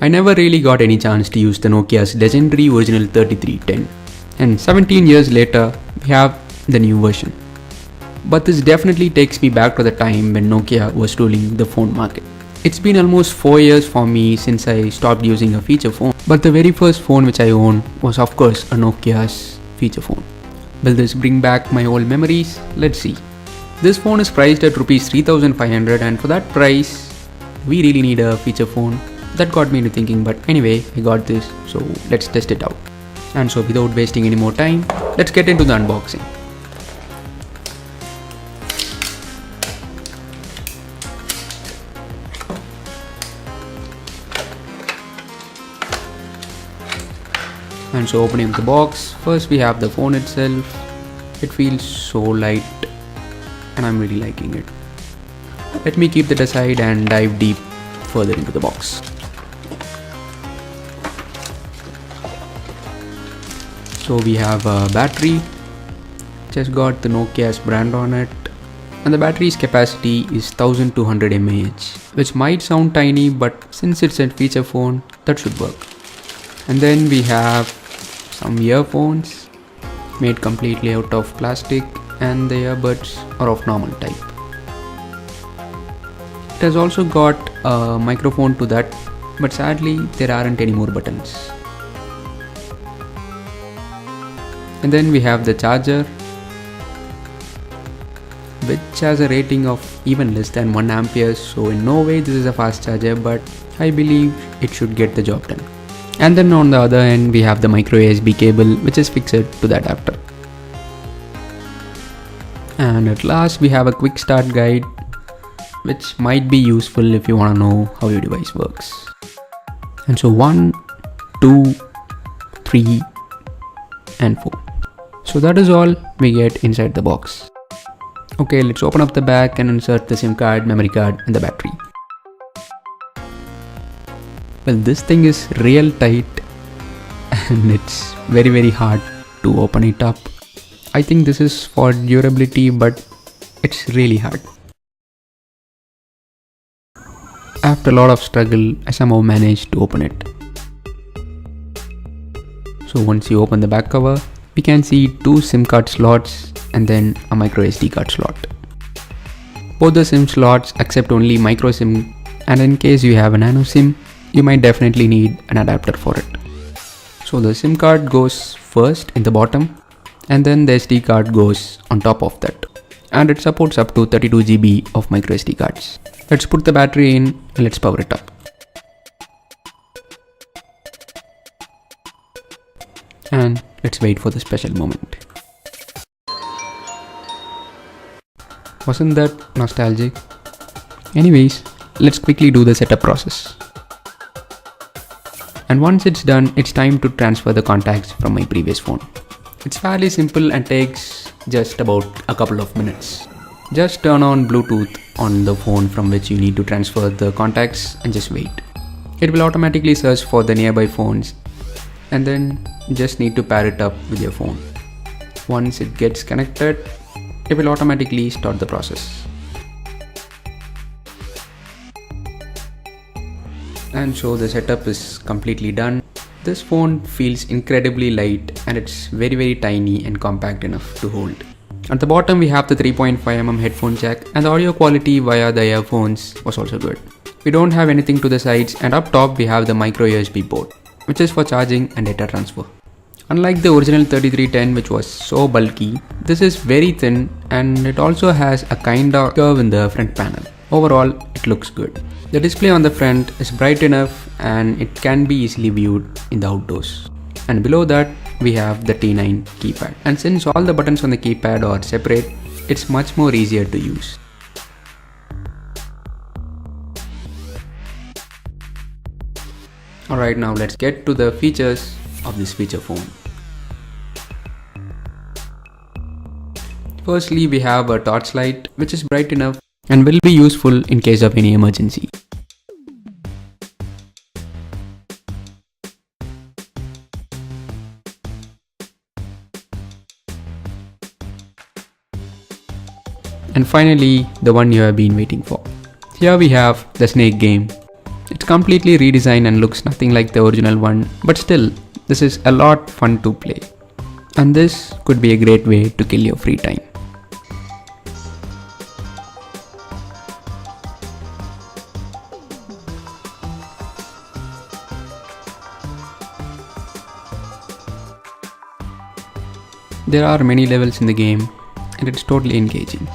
I never really got any chance to use the Nokia's legendary original 3310, and 17 years later we have the new version. But this definitely takes me back to the time when Nokia was ruling the phone market. It's been almost 4 years for me since I stopped using a feature phone, but the very first phone which I owned was of course a Nokia's feature phone. Will this bring back my old memories? Let's see. This phone is priced at Rs 3500, and for that price, we really need a feature phone. That got me into thinking, but anyway, I got this, so let's test it out. And so without wasting any more time, let's get into the unboxing. And so opening the box, first we have the phone itself. It feels so light and I'm really liking it. Let me keep that aside and dive deep further into the box. So we have a battery, just got the Nokia's brand on it, and the battery's capacity is 1200 mAh, which might sound tiny, but since it's a feature phone, that should work. And then we have some earphones made completely out of plastic, and the earbuds are of normal type. It has also got a microphone to that, but sadly there aren't any more buttons. And then we have the charger, which has a rating of even less than 1 ampere, so in no way this is a fast charger, but I believe it should get the job done. And then on the other end we have the micro USB cable, which is fixed to the adapter. And at last we have a quick start guide, which might be useful if you want to know how your device works. And so 1, 2, 3 and 4. So that is all we get inside the box. Okay, let's open up the back and insert the SIM card, memory card and the battery. Well, this thing is real tight and it's very hard to open it up. I think this is for durability, but it's really hard. After a lot of struggle, I somehow managed to open it. So once you open the back cover, we can see 2 SIM card slots and then a micro SD card slot. Both the SIM slots accept only micro SIM, and in case you have a nano SIM, you might definitely need an adapter for it. So the SIM card goes first in the bottom, and then the SD card goes on top of that. And it supports up to 32 GB of micro SD cards. Let's put the battery in and let's power it up. And let's wait for the special moment. Wasn't that nostalgic? Anyways, let's quickly do the setup process. And once it's done, it's time to transfer the contacts from my previous phone. It's fairly simple and takes just about a couple of minutes. Just turn on Bluetooth on the phone from which you need to transfer the contacts and just wait. It will automatically search for the nearby phones, and then you just need to pair it up with your phone. Once it gets connected, it will automatically start the process. And so the setup is completely done. This phone feels incredibly light and it's very tiny and compact enough to hold. At the bottom we have the 3.5mm headphone jack, and the audio quality via the earphones was also good. We don't have anything to the sides, and up top we have the micro USB port, which is for charging and data transfer. Unlike the original 3310, which was so bulky, this is very thin and it also has a kind of curve in the front panel. Overall, it looks good. The display on the front is bright enough and it can be easily viewed in the outdoors. And below that, we have the T9 keypad. And since all the buttons on the keypad are separate, it's much more easier to use. Alright, now let's get to the features of this feature phone. Firstly, we have a torchlight which is bright enough and will be useful in case of any emergency. And finally, the one you have been waiting for. Here we have the snake game. It's completely redesigned and looks nothing like the original one, but still, this is a lot fun to play. And this could be a great way to kill your free time. There are many levels in the game and it's totally engaging.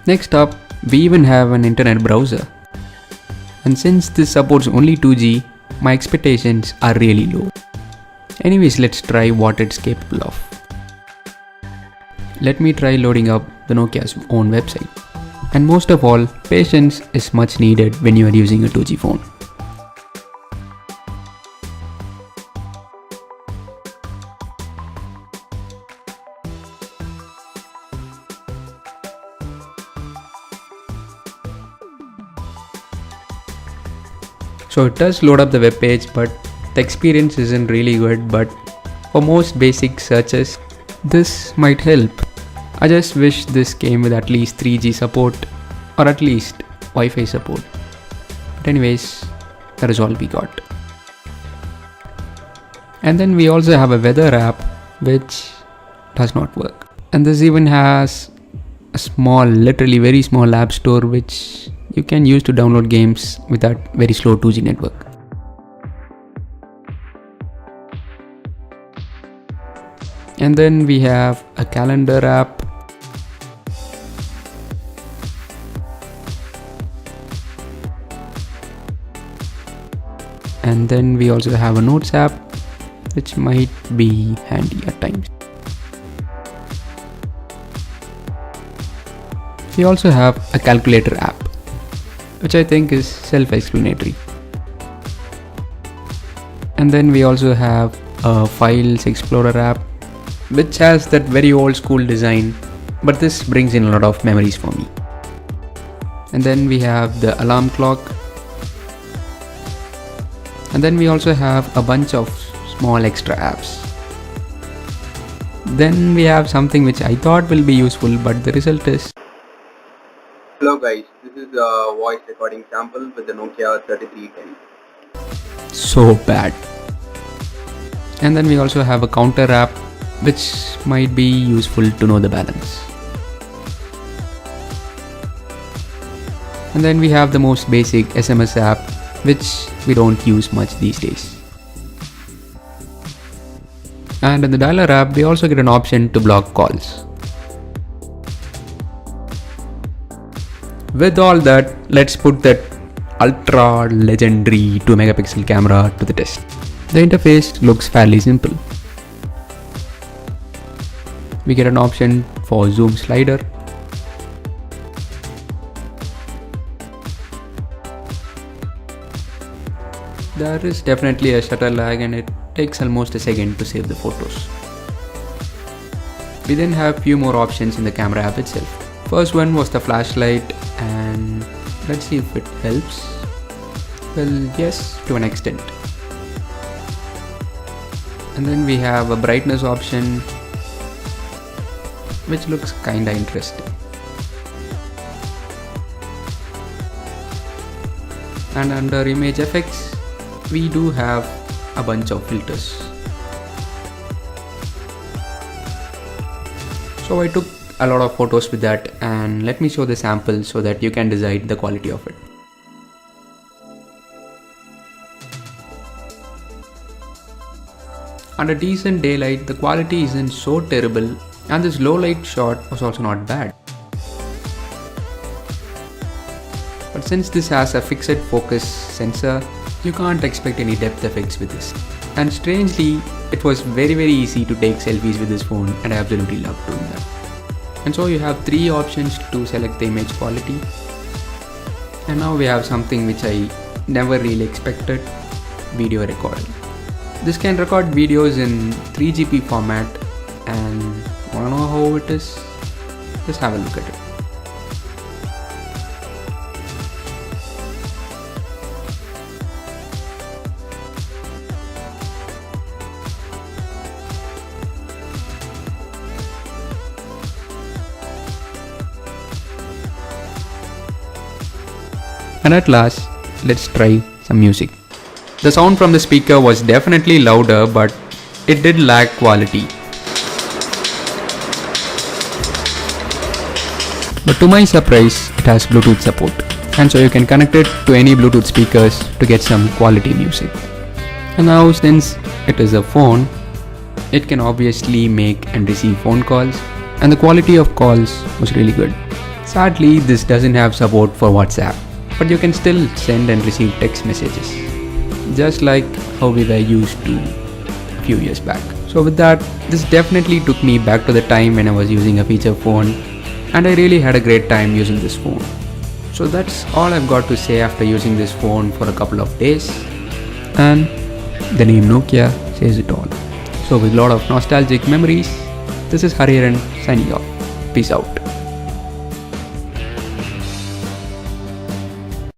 Next up, we even have an internet browser. And since this supports only 2G, my expectations are really low. Anyways, let's try what it's capable of. Let me try loading up the Nokia's own website. And most of all, patience is much needed when you are using a 2G phone. So it does load up the web page, but the experience isn't really good. But for most basic searches, this might help. I just wish this came with at least 3G support or at least Wi-Fi support. But anyways, that is all we got. And then we also have a weather app which does not work. And this even has a small, literally very small app store which you can use to download games with that very slow 2G network. And then we have a calendar app. And then we also have a notes app, which might be handy at times. We also have a calculator app, which I think is self-explanatory. And then we also have a Files Explorer app, which has that very old school design, but this brings in a lot of memories for me. And then we have the alarm clock. And then we also have a bunch of small extra apps. Then we have something which I thought will be useful, but the result is... Hello guys, this is a voice recording sample with the Nokia 3310. So bad. And then we also have a counter app, which might be useful to know the balance. And then we have the most basic SMS app, which we don't use much these days. And in the dialer app, we also get an option to block calls. With all that, let's put that ultra legendary 2 megapixel camera to the test. The interface looks fairly simple. We get an option for zoom slider. There is definitely a shutter lag and it takes almost a second to save the photos. We then have few more options in the camera app itself. First one was the flashlight, and let's see if it helps. Well, yes, to an extent. And then we have a brightness option, which looks kinda interesting. And under image effects, we do have a bunch of filters. So I took a lot of photos with that, and let me show the sample so that you can decide the quality of it. Under decent daylight, the quality isn't so terrible, and this low light shot was also not bad. But since this has a fixed focus sensor, you can't expect any depth effects with this. And strangely, it was very easy to take selfies with this phone, and I absolutely loved doing that. And so you have 3 options to select the image quality. And now we have something which I never really expected: video recording. This can record videos in 3GP format, and wanna know how it is? Just have a look at it. And at last, let's try some music. The sound from the speaker was definitely louder, but it did lack quality. But to my surprise, it has Bluetooth support, and so you can connect it to any Bluetooth speakers to get some quality music. And now, since it is a phone, it can obviously make and receive phone calls, and the quality of calls was really good. Sadly, this doesn't have support for WhatsApp, but you can still send and receive text messages, just like how we were used to a few years back. So with that, this definitely took me back to the time when I was using a feature phone, and I really had a great time using this phone. So that's all I've got to say after using this phone for a couple of days, and the name Nokia says it all. So with a lot of nostalgic memories, this is Hariharan signing off. Peace out.